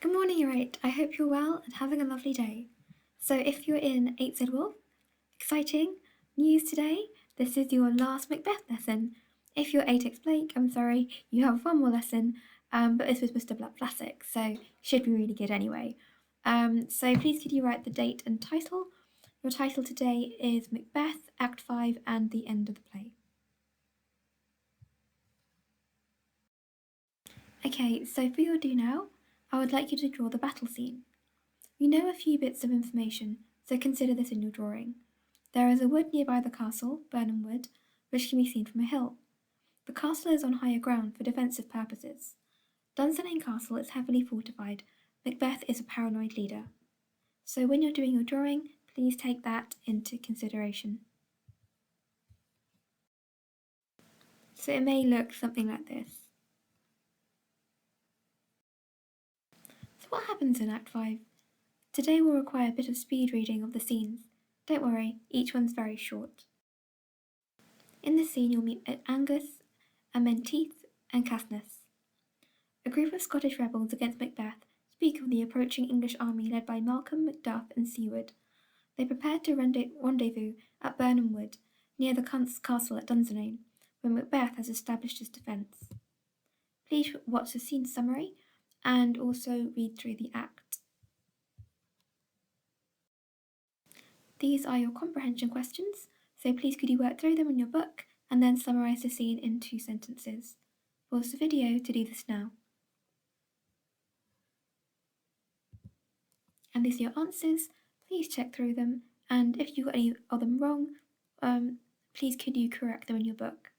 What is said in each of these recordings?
Good morning, you're right. I hope you're well and having a lovely day. So, if you're in 8Z Wolf, exciting news today. This is your last Macbeth lesson. If you're 8X Blake, I'm sorry, you have one more lesson, but this was Mr. Vlasic, so should be really good anyway. So, please could you write the date and title? Your title today is Macbeth, Act 5, and the end of the play. Okay, so for your do now, I would like you to draw the battle scene. You know a few bits of information, so consider this in your drawing. There is a wood nearby the castle, Burnham Wood, which can be seen from a hill. The castle is on higher ground for defensive purposes. Dunsinane Castle is heavily fortified. Macbeth is a paranoid leader. So when you're doing your drawing, please take that into consideration. So it may look something like this. So what happens in Act 5? Today will require a bit of speed reading of the scenes. Don't worry, each one's very short. In this scene, you'll meet Angus, Menteith, and Caithness. A group of Scottish rebels against Macbeth speak of the approaching English army led by Malcolm, Macduff, and Siward. They prepare to rendezvous at Burnham Wood, near the castle at Dunsinane, where Macbeth has established his defence. Please watch the scene summary and also read through the act. These are your comprehension questions, so please could you work through them in your book and then summarise the scene in 2 sentences. Pause the video to do this now. And these are your answers. Please check through them, and if you got any of them wrong, please could you correct them in your book.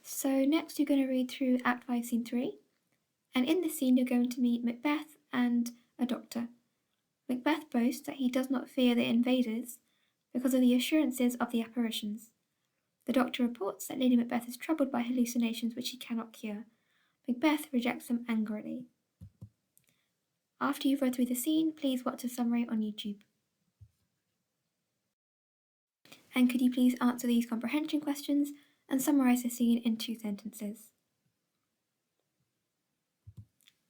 So next you're going to read through Act 5, Scene 3, and in this scene you're going to meet Macbeth and a doctor. Macbeth boasts that he does not fear the invaders because of the assurances of the apparitions. The doctor reports that Lady Macbeth is troubled by hallucinations which he cannot cure. Macbeth rejects them angrily. After you've read through the scene, please watch a summary on YouTube. And could you please answer these comprehension questions and summarise the scene in 2 sentences?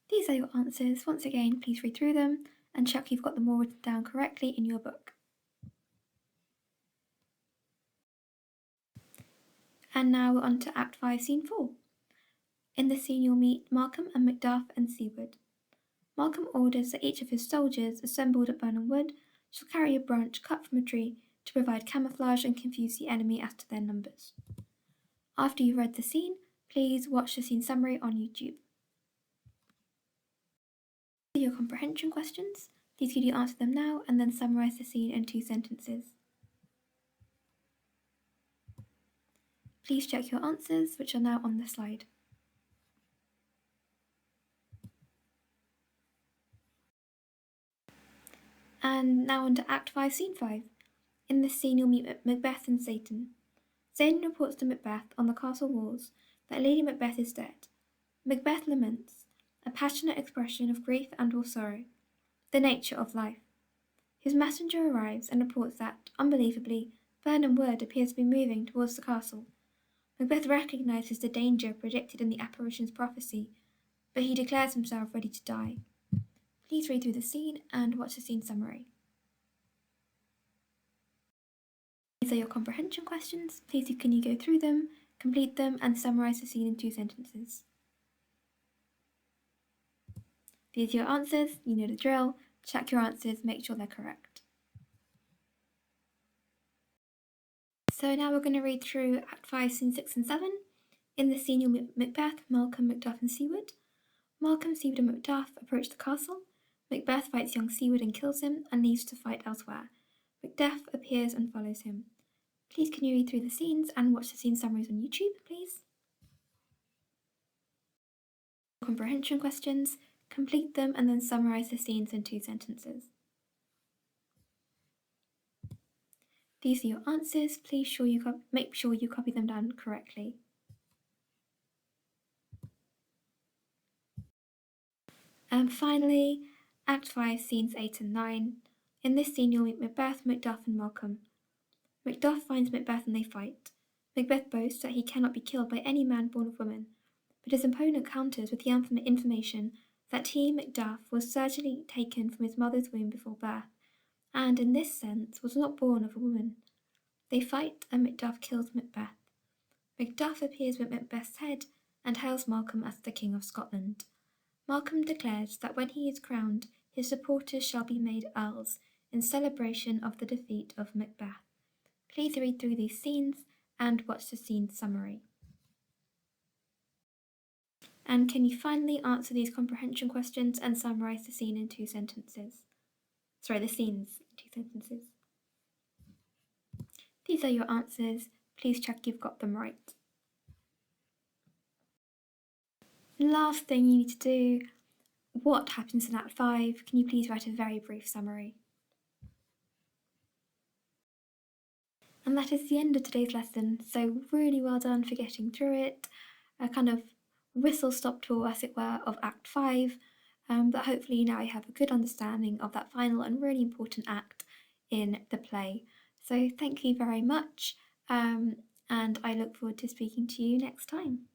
These are your answers. Once again, please read through them and check you've got them all written down correctly in your book. And now we're on to Act 5, Scene 4. In this scene you'll meet Malcolm and Macduff and Siward. Malcolm orders that each of his soldiers assembled at Burnham Wood shall carry a branch cut from a tree to provide camouflage and confuse the enemy as to their numbers. After you've read the scene, please watch the scene summary on YouTube. Your comprehension questions. Please could you answer them now and then summarise the scene in 2 sentences. Please check your answers, which are now on the slide. And now on to Act 5, Scene 5. In this scene you'll meet Macbeth and Satan. Satan reports to Macbeth on the castle walls that Lady Macbeth is dead. Macbeth laments, a passionate expression of grief and or sorrow, the nature of life. His messenger arrives and reports that, unbelievably, Burnham Wood appears to be moving towards the castle. Macbeth recognises the danger predicted in the apparition's prophecy, but he declares himself ready to die. Please read through the scene and watch the scene summary. These are your comprehension questions. Please can you go through them, complete them, and summarise the scene in 2 sentences. These are your answers. You know the drill. Check your answers, make sure they're correct. So now we're going to read through Act 5, Scene 6 and 7. In this scene you'll meet Macbeth, Malcolm, Macduff and Siward. Malcolm, Siward and Macduff approach the castle. Macbeth fights young Siward and kills him and leaves to fight elsewhere. Macduff appears and follows him. Please can you read through the scenes and watch the scene summaries on YouTube, please? Comprehension questions, complete them and then summarise the scenes in 2 sentences. These are your answers. Please make sure you copy them down correctly. And finally, Act 5, Scenes 8 and 9. In this scene you'll meet Macbeth, Macduff and Malcolm. Macduff finds Macbeth and they fight. Macbeth boasts that he cannot be killed by any man born of woman, but his opponent counters with the information that he, Macduff, was surgically taken from his mother's womb before birth, and in this sense was not born of a woman. They fight, and Macduff kills Macbeth. Macduff appears with Macbeth's head and hails Malcolm as the King of Scotland. Malcolm declares that when he is crowned, his supporters shall be made earls in celebration of the defeat of Macbeth. Please read through these scenes and watch the scene summary. And can you finally answer these comprehension questions and summarise the scene in 2 sentences? Sorry, the scenes in 2 sentences. These are your answers. Please check you've got them right. Last thing you need to do, what happens in Act 5? Can you please write a very brief summary? And that is the end of today's lesson, so really well done for getting through it. A kind of whistle-stop tour, as it were, of Act 5, but hopefully now you have a good understanding of that final and really important act in the play. So thank you very much, and I look forward to speaking to you next time.